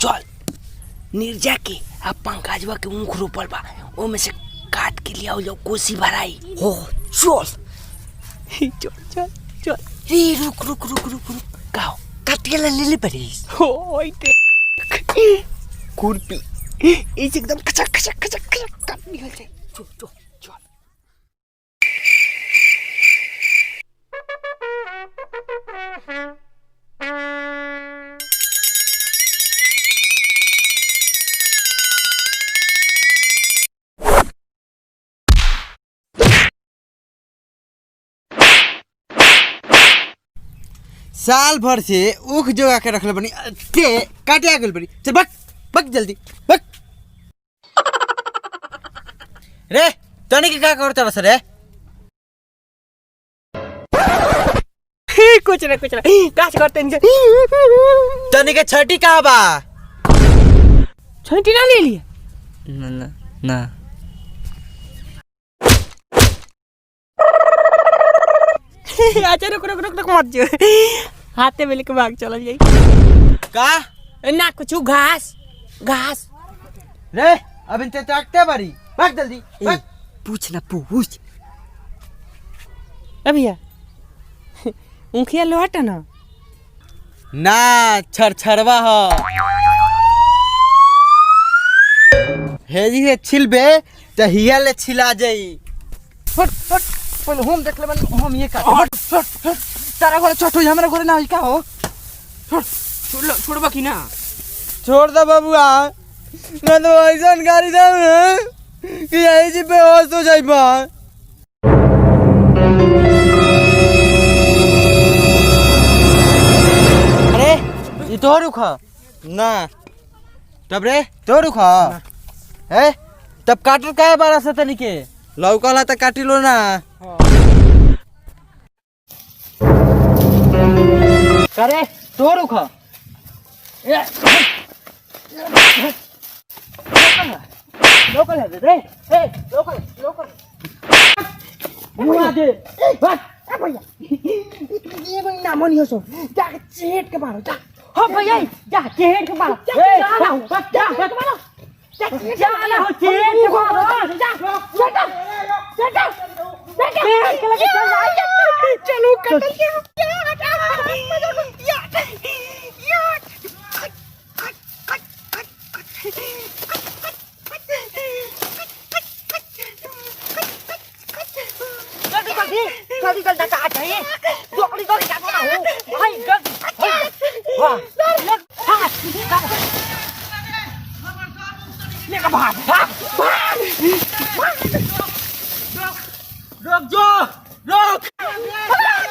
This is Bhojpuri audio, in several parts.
चल निर्जा के अब पंकजवा के ऊँख रोपल बा ओमे से काट के लिया जाओ कोसी भराई हो चल चल चल चल रे रुक रुक रुक रुक रुक गाओ काटिया ले ले पड़ीस हो ओइते खुरपी इस एकदम खचक खचक खचक खचक काट निकल जाए चल चल चल साल भर से ऊख जोगा के रखले बनी ते काटे गेल बनी चल बक बक जल्दी बक रे तनी के का करत बस रे कुछ ना काश करते हैं तनी के छठी का बा छठी ना ले लिए ना ना ना अच्छा रुक रुक रुक रुक मत जो हाथे में लेके भाग चला जाई का ना कुछ घास घास रे अब इनते ताकते बारी भाग जल्दी भाग पूछ ना पूछ अभिया ऊँखिया लोहटा ना ना छरछरवा हो हेजी से छिलबे त हिया ले छिला जाई फट फट पहले हम देख ले हम ये का फट फट फट तारा घरे छोटो हमरा घरे ना होई का हो फट छोड़बा की ना छोड़ दे बबुआ ना तो ऐसन गाड़ी दे कि यही जी बेहोश हो जाइबा अरे ये तो रुखा ना तब रे तो रुखा है तब काटल काहे बारा से तनी के लौकला त काटी लो ना करे तो रुखा लोकल है रे ए लोकल मुआ दे बस ए भैया ये कोई नाम नहीं हो सो जा चेट के मारो जा हो भैया जा चेट के मारो ए जा के मारो जा ना हो चेट के मारो जा चटा चलो कटल के जल्दी जल्दी काट है जल्दी जल्दी काट ना हो भाई जल्दी वाह ले का भाग रुक जो रुक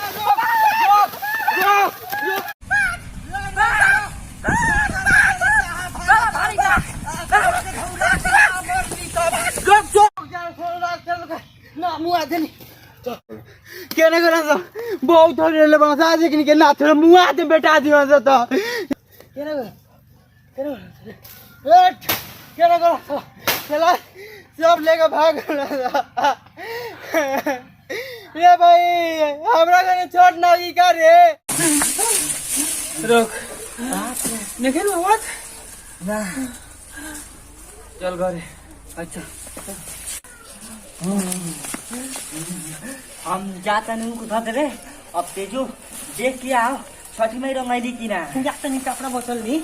केने करा तो बहुत थोड़ी ले बंसा जे कि ना थोड़ा मुआ दे बेटा दियो तो केने करा चला सब लेके भाग ये भाई हमरा घरे छोड़ ना की का रे रुक निकल मत ना चल घरे अच्छा हम जाता नहीं कुछ रे अब तेजो देख के आओ छठी में रंगाई दी की ना जाता नहीं कपड़ा बोतल नहीं